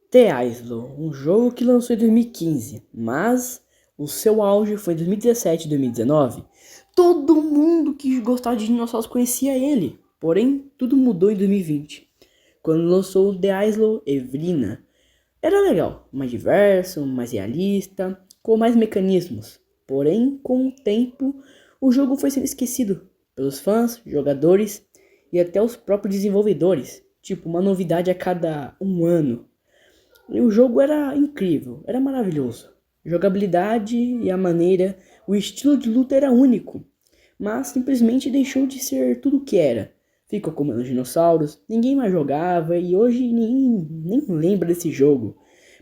The Islo, um jogo que lançou em 2015, mas o seu auge foi em 2017 e 2019. Todo mundo que gostava de dinossauros conhecia ele, porém tudo mudou em 2020, quando lançou The Islo Evrina. Era legal, mais diverso, mais realista, com mais mecanismos, porém com o tempo o jogo foi sendo esquecido pelos fãs, jogadores e até os próprios desenvolvedores, tipo uma novidade a cada um ano. E o jogo era incrível, era maravilhoso. Jogabilidade e a maneira, o estilo de luta era único, mas simplesmente deixou de ser tudo o que era. Ficou comendo dinossauros, ninguém mais jogava e hoje ninguém nem lembra desse jogo.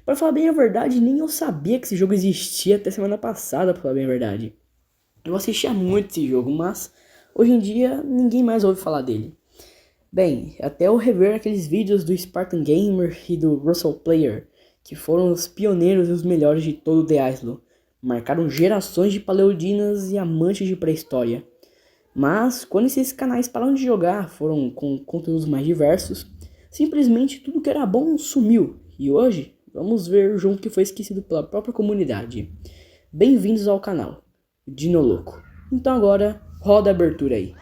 Para falar bem a verdade, nem eu sabia que esse jogo existia até semana passada, para falar bem a verdade. Eu assistia muito esse jogo, mas hoje em dia ninguém mais ouve falar dele. Bem, até eu rever aqueles vídeos do Spartan Gamer e do Russell Player, que foram os pioneiros e os melhores de todo o The Islo, marcaram gerações de paleodinas e amantes de pré-história. Mas, quando esses canais pararam de jogar, foram com conteúdos mais diversos, simplesmente tudo que era bom sumiu, e hoje vamos ver o jogo que foi esquecido pela própria comunidade. Bem-vindos ao canal, Dino Louco. Então agora, roda a abertura aí.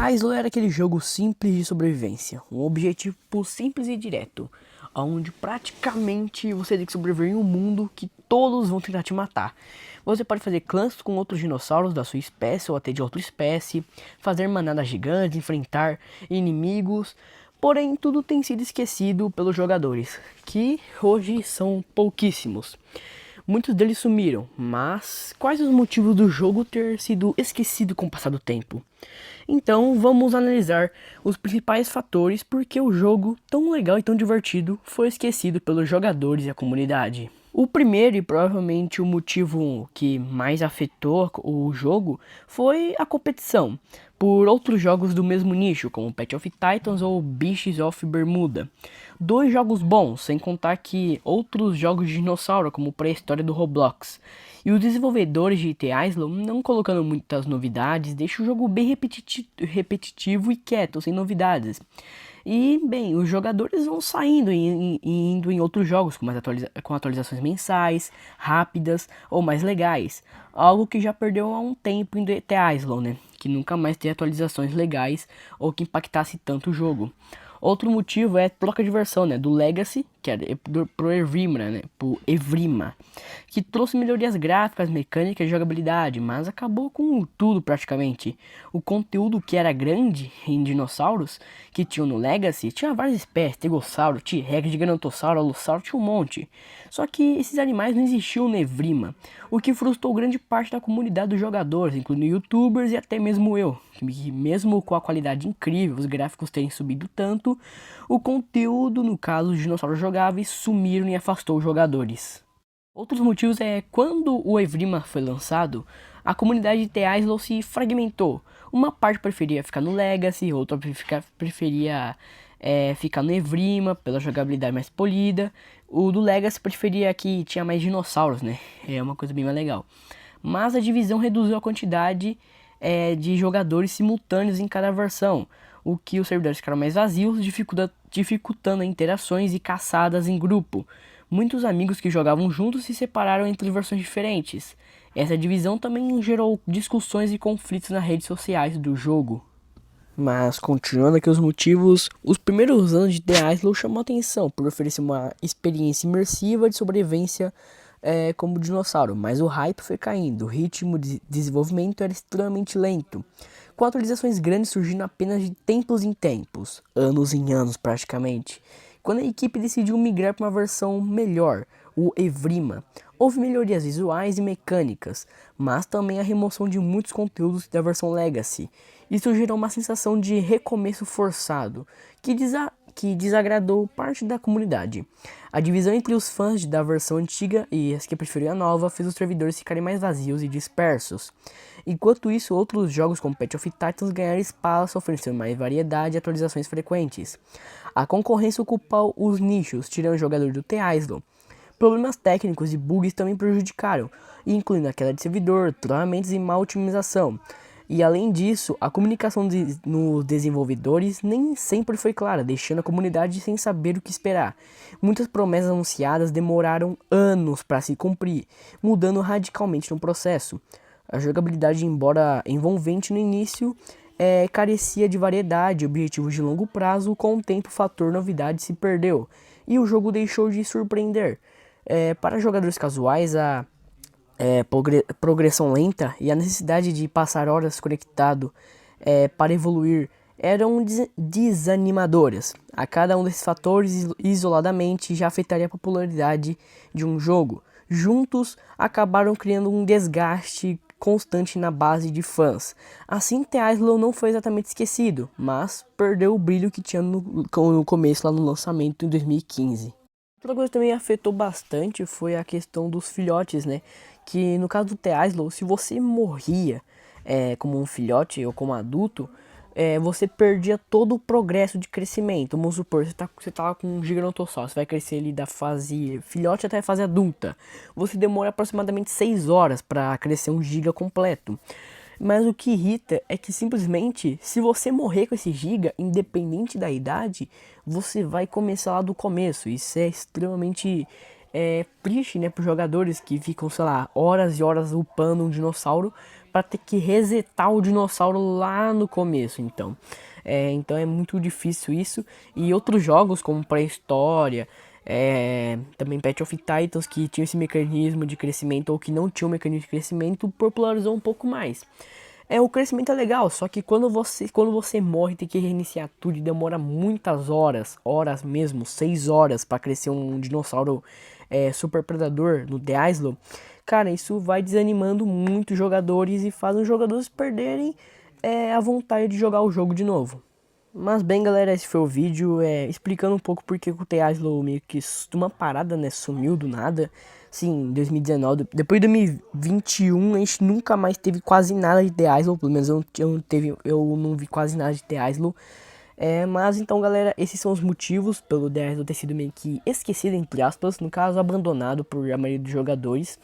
Islo era aquele jogo simples de sobrevivência, um objetivo simples e direto, onde praticamente você tem que sobreviver em um mundo que todos vão tentar te matar. Você pode fazer clãs com outros dinossauros da sua espécie ou até de outra espécie, fazer manadas gigantes, enfrentar inimigos, porém tudo tem sido esquecido pelos jogadores, que hoje são pouquíssimos. Muitos deles sumiram, mas quais os motivos do jogo ter sido esquecido com o passar do tempo? Então vamos analisar os principais fatores por que o jogo, tão legal e tão divertido, foi esquecido pelos jogadores e a comunidade. O primeiro e provavelmente o motivo que mais afetou o jogo foi a competição por outros jogos do mesmo nicho, como Path of Titans ou Beasts of Bermuda. Dois jogos bons, sem contar que outros jogos de dinossauro, como Pré-História do Roblox. E os desenvolvedores de The Islo, não colocando muitas novidades, deixam o jogo bem repetitivo e quieto, sem novidades. E, bem, os jogadores vão saindo e indo em outros jogos com atualizações mensais, rápidas ou mais legais. Algo que já perdeu há um tempo em The Islo, né? Que nunca mais tem atualizações legais ou que impactasse tanto o jogo. Outro motivo é a troca de versão, né, do Legacy, que era pro Evrima, né, pro Evrima, que trouxe melhorias gráficas, mecânicas e jogabilidade, mas acabou com tudo praticamente. O conteúdo que era grande em dinossauros, que tinham no Legacy, tinha várias espécies, Tegossauro, T-Rex, Gigantossauro, Allosauro, tinha um monte. Só que esses animais não existiam no Evrima, o que frustrou grande parte da comunidade dos jogadores, incluindo youtubers e até mesmo eu, que mesmo com a qualidade incrível, os gráficos terem subido tanto, o conteúdo, no caso os dinossauros jogáveis, sumiram e afastou os jogadores. Outros motivos é quando o Evrima foi lançado, a comunidade de The Islo se fragmentou. Uma parte preferia ficar no Legacy, outra preferia ficar no Evrima pela jogabilidade mais polida. O do Legacy preferia que tinha mais dinossauros, né? É uma coisa bem mais legal. Mas a divisão reduziu a quantidade de jogadores simultâneos em cada versão, o que os servidores ficaram mais vazios, dificultando interações e caçadas em grupo. Muitos amigos que jogavam juntos se separaram entre versões diferentes. Essa divisão também gerou discussões e conflitos nas redes sociais do jogo. Mas, continuando aqui os motivos, os primeiros anos de The Islo chamou atenção por oferecer uma experiência imersiva de sobrevivência como dinossauro, mas o hype foi caindo, o ritmo de desenvolvimento era extremamente lento, com atualizações grandes surgindo apenas de tempos em tempos, anos em anos praticamente. Quando a equipe decidiu migrar para uma versão melhor, o Evrima, houve melhorias visuais e mecânicas, mas também a remoção de muitos conteúdos da versão Legacy. Isso gerou uma sensação de recomeço forçado, que desagradou parte da comunidade. A divisão entre os fãs da versão antiga e as que preferiam a nova fez os servidores ficarem mais vazios e dispersos. Enquanto isso, outros jogos como Path of Titans ganharam espaço, oferecendo mais variedade e atualizações frequentes. A concorrência ocupou os nichos, tirando o jogador do The Isle. Problemas técnicos e bugs também prejudicaram, incluindo a queda de servidor, travamentos e má otimização. E além disso, a comunicação nos desenvolvedores nem sempre foi clara, deixando a comunidade sem saber o que esperar. Muitas promessas anunciadas demoraram anos para se cumprir, mudando radicalmente no processo. A jogabilidade, embora envolvente no início, carecia de variedade e objetivos de longo prazo. Com o tempo, o fator novidade se perdeu e o jogo deixou de surpreender. Para jogadores casuais, a progressão lenta e a necessidade de passar horas conectado para evoluir eram desanimadoras. A cada um desses fatores isoladamente já afetaria a popularidade de um jogo. Juntos, acabaram criando um desgaste constante na base de fãs. Assim, The Isle não foi exatamente esquecido, mas perdeu o brilho que tinha no começo, lá no lançamento em 2015. Outra coisa que também afetou bastante foi a questão dos filhotes, né? Que no caso do The Isle, se você morria como um filhote ou como adulto, você perdia todo o progresso de crescimento. Vamos supor, você tá com um gigantossauro, você vai crescer ali da fase filhote até a fase adulta. Você demora aproximadamente 6 horas para crescer um giga completo. Mas o que irrita é que simplesmente, se você morrer com esse giga, independente da idade, você vai começar lá do começo. Isso é extremamente triste, né, para os jogadores que ficam, sei lá, horas e horas upando um dinossauro para ter que resetar o dinossauro lá no começo. Então é muito difícil isso. E outros jogos como Pré-História, também Path of Titans, que tinha esse mecanismo de crescimento ou que não tinha um mecanismo de crescimento, popularizou um pouco mais. O crescimento é legal, só que quando você morre tem que reiniciar tudo e demora muitas horas mesmo, 6 horas para crescer um dinossauro super predador no The Isle. Cara, isso vai desanimando muito os jogadores e faz os jogadores perderem a vontade de jogar o jogo de novo. Mas bem, galera, esse foi o vídeo explicando um pouco porque o The Isle meio que de uma parada, né, sumiu do nada. Sim, 2019, depois de 2021 a gente nunca mais teve quase nada de The Isle, pelo menos eu não vi quase nada de The Isle. Mas então, galera, esses são os motivos pelo The Isle ter sido meio que esquecido, entre aspas, no caso abandonado por a maioria dos jogadores.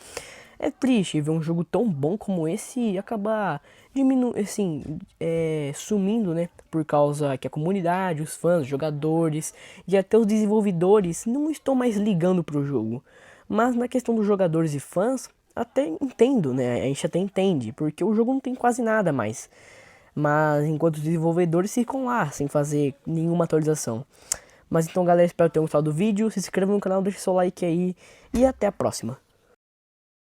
É triste ver um jogo tão bom como esse acabar sumindo, né? Por causa que a comunidade, os fãs, os jogadores e até os desenvolvedores não estão mais ligando pro jogo. Mas na questão dos jogadores e fãs, até entendo, né? A gente até entende, porque o jogo não tem quase nada mais. Mas enquanto os desenvolvedores ficam lá, sem fazer nenhuma atualização. Mas então, galera, espero que tenham gostado do vídeo. Se inscreva no canal, deixe seu like aí e até a próxima.